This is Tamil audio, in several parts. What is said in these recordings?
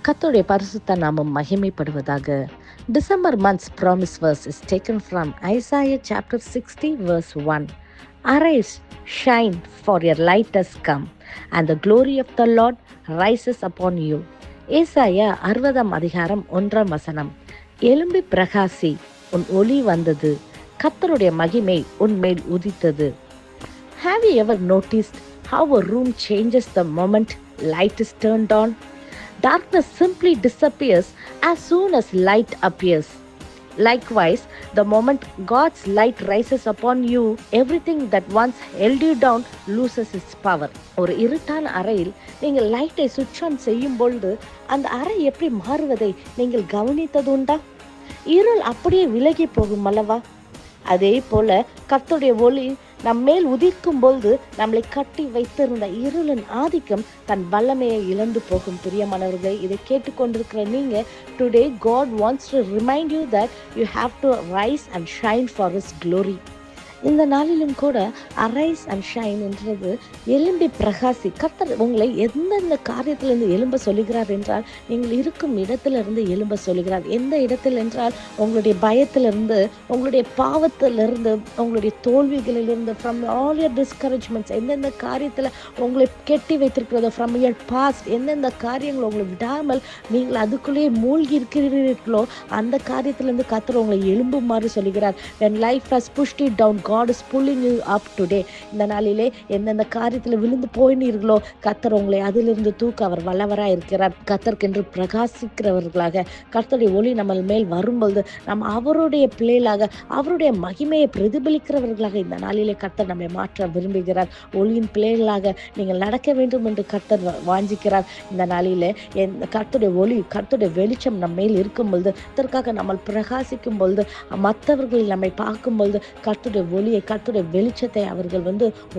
கர்த்தருடைய பரிசுத்த நாமம் மகிமைப்படுவதாக. December month's promise verse is taken from Isaiah chapter 60 verse 1. Arise, shine, for your light has come, and the glory of the Lord rises upon you. ஏசாயா 60 அதிகாரம் 1 எழும்பி பிரகாசி, உன் ஒளி வந்தது, கர்த்தருடைய மகிமை உன்மேல் உதித்தது. Have you ever noticed how a room changes the moment light is turned on? Darkness simply disappears as soon as light appears. Likewise, the moment God's light rises upon you, everything that once held you down loses its power. ஒரு இருட்டான அறையில் நீங்கள் லைட்டை சுவிட்ச் ஆன் செய்யும் பொழுது அந்த அறை எப்படி மாறுவதை நீங்கள் கவனித்ததுண்டா? இருள் அப்படியே விலகி போகும் அல்லவா? அதே போல கர்த்தருடைய ஒளி நம்மேல் உதிக்கும் பொழுது நம்மளை கட்டி வைத்திருந்த இருளின் ஆதிக்கம் தன் வல்லமையை இழந்து போகும். பிரியமானவர்களே, இதை கேட்டுக்கொண்டிருக்கிற நீங்க, today God wants to remind you that you have to rise and shine for His glory. இந்த நாளிலும் கூட அரைஸ் அண்ட் ஷைன் என்றது எழும்பி பிரகாசி. கர்த்தர் உங்களை எந்தெந்த காரியத்திலிருந்து எழும்ப சொல்லுகிறார் என்றால், நீங்கள் இருக்கும் இடத்திலிருந்து எழும்ப சொல்லுகிறார். எந்த இடத்தில் என்றால், உங்களுடைய பயத்திலிருந்து, உங்களுடைய பாவத்திலிருந்து, உங்களுடைய தோல்விகளிலிருந்து, ஃப்ரம் ஆல் யர் டிஸ்கரேஜ்மெண்ட்ஸ், எந்தெந்த காரியத்தில் உங்களை கெட்டி வைத்திருக்கிறதோ, ஃப்ரம் யர் பாஸ்ட், எந்தெந்த காரியங்கள் உங்களை விடாமல் நீங்கள் அதுக்குள்ளேயே மூழ்கி இருக்கிறீர்களோ அந்த காரியத்திலிருந்து கர்த்தர் உங்களை எழும்புமாறு சொல்லுகிறார். when life has pushed you down, God is pulling you up today. இந்த நாளிலே எந்தெந்த காரியத்தில் விழுந்து போயினீர்களோ கர்த்தர் உங்களை அதிலிருந்து தூக்க அவர் வல்லவராக இருக்கிறார். கர்த்தருக்கென்று பிரகாசிக்கிறவர்களாக, கர்த்தருடைய ஒளி நம்ம மேல் வரும்போது நம்ம அவருடைய பிள்ளைகளாக, அவருடைய மகிமையை பிரதிபலிக்கிறவர்களாக இந்த நாளிலே கர்த்தர் நம்மை மாற்ற விரும்புகிறார். ஒளியின் பிள்ளைகளாக நீங்கள் நடக்க வேண்டும் என்று கர்த்தர் வாஞ்சிக்கிறார். இந்த நாளிலே கர்த்தருடைய ஒளி, கர்த்தருடைய வெளிச்சம் நம்ம மேல் இருக்கும் பொழுது, இதற்காக நம்ம பிரகாசிக்கும் பொழுது, மற்றவர்கள் நம்மை பார்க்கும் பொழுது கர்த்தருடைய ஒளியை, கர்த்தருடைய வெளிச்சத்தை அவர்கள்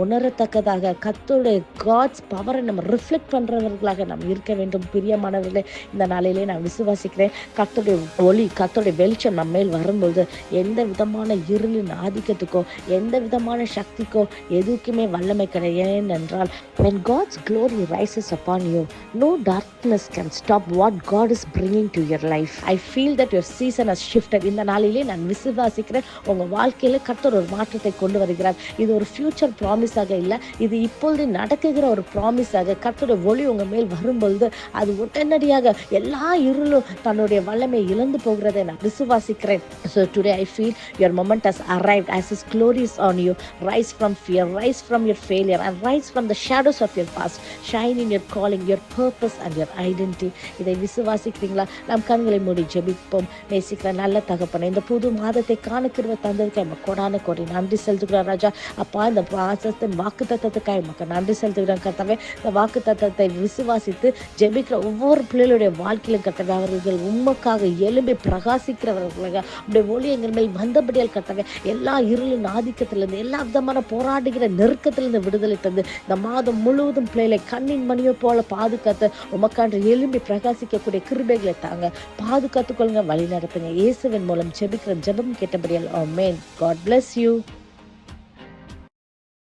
உணரத்தக்கதாக, கர்த்தருடைய காட்ஸ் பவரை நம்ம ரிஃப்ளெக்ட் பண்றவர்களாக நாம் இருக்க வேண்டும். பிரியமானவர்களே, இந்த நாளிலே நான் விசுவாசிக்கிறேன், கர்த்தருடைய ஒளி, கர்த்தருடைய வெளிச்சம் நம்ம மேல் வரும்போது எந்த விதமான இருளின் ஆதிக்கத்துக்கோ, எந்த விதமான சக்திக்கோ எதுக்குமே வல்லமை கிடையாது. என்றால், when God's glory rises upon you, no darkness can stop what God is bringing to your life. I feel that your season has shifted. இந்த நாளிலே நான் விசுவாசிக்கிறேன், உங்க வாழ்க்கையில கர்த்தர் ஒரு மாற்றத்தை கொண்டு வருகிறார். இது ஒரு ஃபியூச்சர் ப்ராமிஸாக இல்லை, இது இப்பொழுது நடக்குகிற ஒரு ப்ராமிஸாக. கர்த்தருடைய ஒளி உங்க மேல் வரும்பொழுது அது உடனடியாக எல்லா இருளும் தன்னுடைய வல்லமை இழந்து போகிறதை நான் விசுவாசிக்கிறேன். So today I feel your moment has arrived as His glory is on you. Rise from fear, rise from your failure, and rise from the shadows of your past. Shine in your calling, your purpose and your identity. இதை விசுவாசிக்கிறீங்களா? நாம் கண்களை மூடி ஜெபிப்போம். நேசிக்கிற நல்ல தகப்பனே, இந்த புது மாதத்தை காணுக்கிற தந்ததுக்கு நம்ம கொடான கோரி நன்றி செலுத்துகிறோம் ராஜா. அப்பா, இந்த மாசத்தின் வாக்கு தத்தத்துக்காக நமக்கு நன்றி செலுத்துகிறோம் கர்த்தாவே. இந்த வாக்கு தத்தத்தை விசுவாசித்து ஜெபிக்கிற ஒவ்வொரு பிள்ளைகளுடைய வாழ்க்கையிலும் கர்த்தாவே, அவர்கள் உமக்காக எழும்பி பிரகாசிக்கிறவர்களாக உடைய ஒளி எங்கள் மேல் வந்தபடியால் கர்த்தாவே, எல்லா இருளின் ஆதிக்கத்திலிருந்து, எல்லா விதமான போராடுகிற நெருக்கத்திலிருந்து விடுதலை தந்து இந்த மாதம் முழுவதும் பிள்ளைகளை கண்ணின் மணியை போல பாதுகாத்து உமக்கான்று எழும்பி பிரகாசிக்கக்கூடிய கிருபைகளை தாங்க, பாதுகாத்துக் கொள்ளுங்க, வழி நடத்துங்க. இயேசுவின் மூலம் ஜெபிக்கிற ஜெபம் கேட்டபடியால் ஆமென். God bless you.